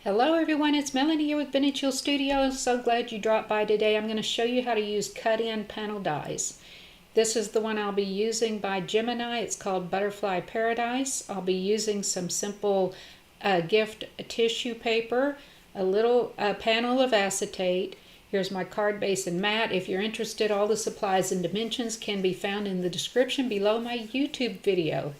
Hello everyone, it's Melanie here with Benny Chill Studios. So glad you dropped by today. I'm going to show you how to use cut-in panel dies. This is the one I'll be using by Gemini. It's called Butterfly Paradise. I'll be using some simple gift tissue paper, a little panel of acetate. Here's my card base and mat. If you're interested, all the supplies and dimensions can be found in the description below my YouTube video.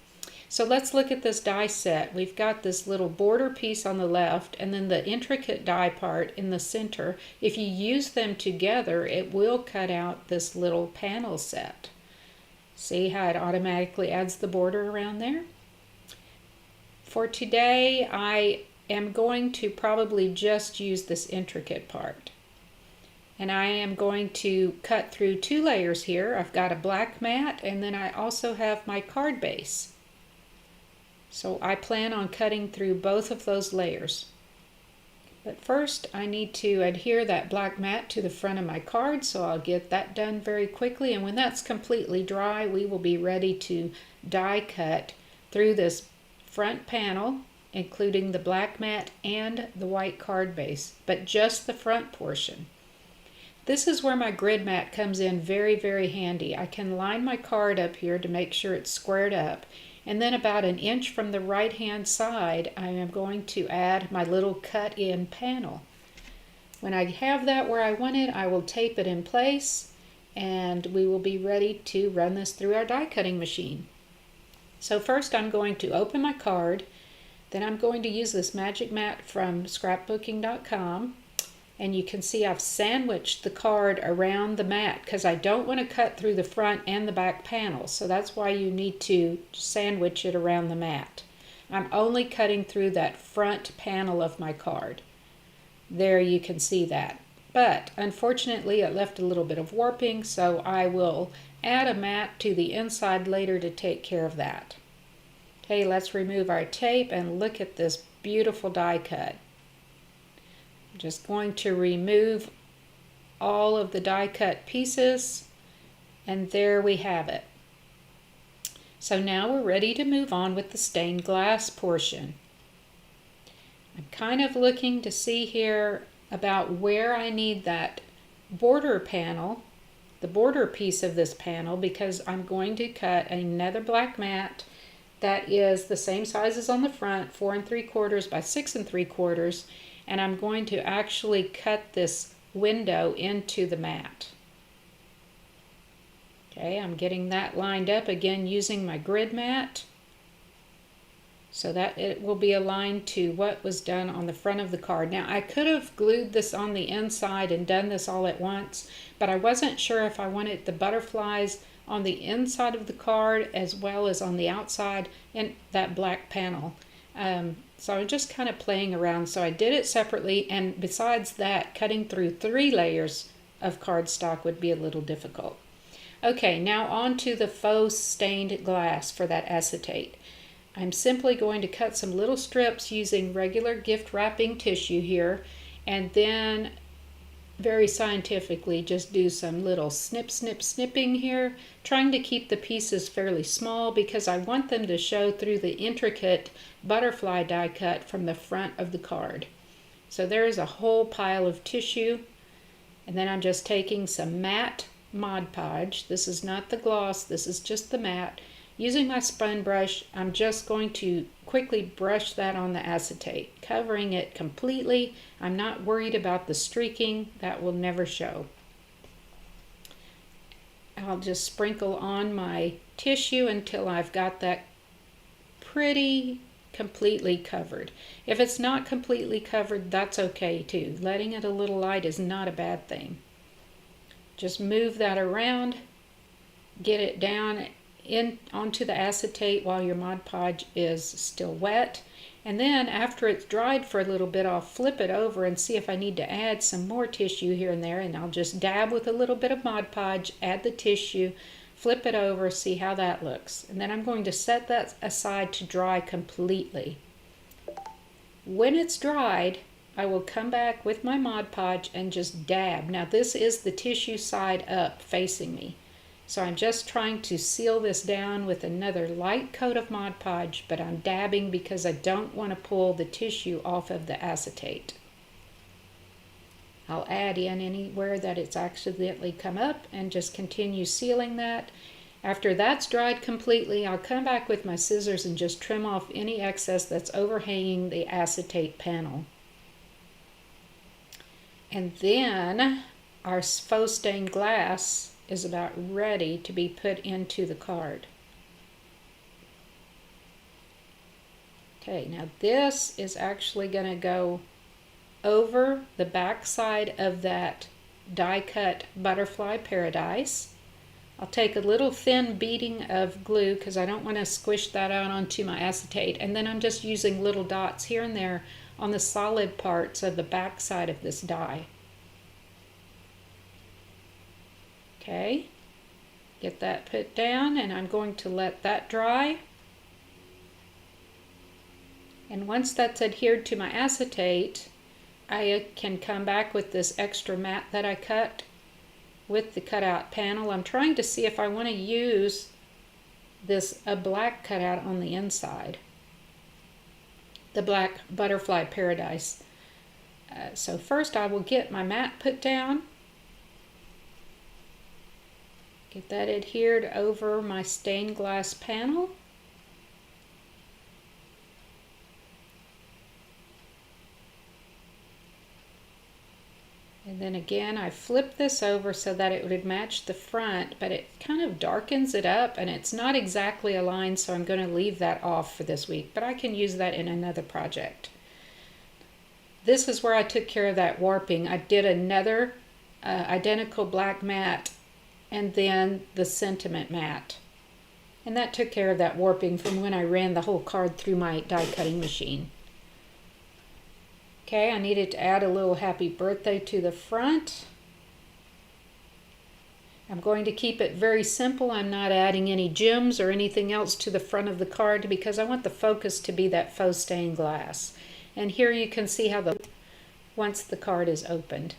So let's look at this die set. We've got this little border piece on the left and then the intricate die part in the center. If you use them together, it will cut out this little panel set. See how it automatically adds the border around there? For today, I am going to probably just use this intricate part. And I am going to cut through two layers here. I've got a black mat and then I also have my card base. So I plan on cutting through both of those layers. But first I need to adhere that black mat to the front of my card, so I'll get that done very quickly, and when that's completely dry we will be ready to die cut through this front panel, including the black mat and the white card base, but just the front portion. This is where my grid mat comes in very handy. I can line my card up here to make sure it's squared up. And then about an inch from the right hand side, I am going to add my little cut-in panel. When I have that where I want it, I will tape it in place and we will be ready to run this through our die cutting machine. So first I'm going to open my card, then I'm going to use this magic mat from scrapbooking.com. And you can see I've sandwiched the card around the mat because I don't want to cut through the front and the back panels. So that's why you need to sandwich it around the mat. I'm only cutting through that front panel of my card. There you can see that. But unfortunately it left a little bit of warping, so I will add a mat to the inside later to take care of that. Okay, let's remove our tape and look at this beautiful die cut. Just going to remove all of the die cut pieces, and there we have it. So now we're ready to move on with the stained glass portion. I'm kind of looking to see here about where I need that border panel, the border piece of this panel, because I'm going to cut another black mat that is the same size as on the front, 4 3/4 by 6 3/4. And I'm going to actually cut this window into the mat. Okay, I'm getting that lined up again using my grid mat so that it will be aligned to what was done on the front of the card. Now I could have glued this on the inside and done this all at once, but I wasn't sure if I wanted the butterflies on the inside of the card as well as on the outside and that black panel. So I'm just kind of playing around, so I did it separately, and besides that, cutting through 3 layers of cardstock would be a little difficult. Okay, now on to the faux stained glass for that acetate. I'm simply going to cut some little strips using regular gift wrapping tissue here, and then very scientifically just do some little snipping here, trying to keep the pieces fairly small because I want them to show through the intricate butterfly die cut from the front of the card. So there's a whole pile of tissue, and then I'm just taking some matte Mod-Podge. This is not the gloss, this is just the matte. Using my spun brush, I'm just going to quickly brush that on the acetate, covering it completely. I'm not worried about the streaking, that will never show. I'll just sprinkle on my tissue until I've got that pretty completely covered. If it's not completely covered, that's okay too. Letting it a little light is not a bad thing. Just move that around, get it down onto the acetate while your Mod-Podge is still wet, and then after it's dried for a little bit, I'll flip it over and see if I need to add some more tissue here and there, and I'll just dab with a little bit of Mod-Podge, add the tissue, flip it over, see how that looks, and then I'm going to set that aside to dry completely. When it's dried, I will come back with my Mod-Podge and just dab. Now this is the tissue side up facing me. So I'm just trying to seal this down with another light coat of Mod-Podge, but I'm dabbing because I don't want to pull the tissue off of the acetate. I'll add in anywhere that it's accidentally come up and just continue sealing that. After that's dried completely, I'll come back with my scissors and just trim off any excess that's overhanging the acetate panel. And then our faux stained glass is about ready to be put into the card. Okay, now this is actually going to go over the back side of that die cut butterfly paradise. I'll take a little thin beading of glue because I don't want to squish that out onto my acetate, and then I'm just using little dots here and there on the solid parts of the back side of this die. Okay, get that put down, and I'm going to let that dry. And once that's adhered to my acetate, I can come back with this extra mat that I cut with the cutout panel. I'm trying to see if I want to use a black cutout on the inside, the black butterfly paradise. So first I will get my mat put down. Get that adhered over my stained glass panel. And then again, I flip this over so that it would match the front, but it kind of darkens it up and it's not exactly aligned, so I'm going to leave that off for this week, but I can use that in another project. This is where I took care of that warping. I did another identical black mat and then the sentiment mat. And that took care of that warping from when I ran the whole card through my die cutting machine. Okay, I needed to add a little happy birthday to the front. I'm going to keep it very simple. I'm not adding any gems or anything else to the front of the card because I want the focus to be that faux stained glass. And here you can see how once the card is opened.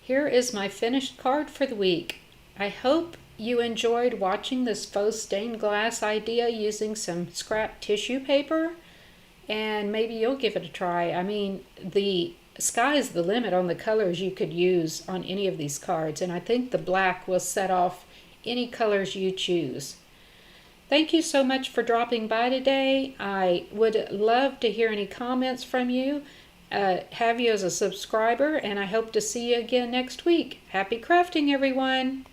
Here is my finished card for the week. I hope you enjoyed watching this faux stained glass idea using some scrap tissue paper, and maybe you'll give it a try. I mean, the sky's the limit on the colors you could use on any of these cards, and I think the black will set off any colors you choose. Thank you so much for dropping by today. I would love to hear any comments from you. Have you as a subscriber, and I hope to see you again next week. Happy crafting, everyone!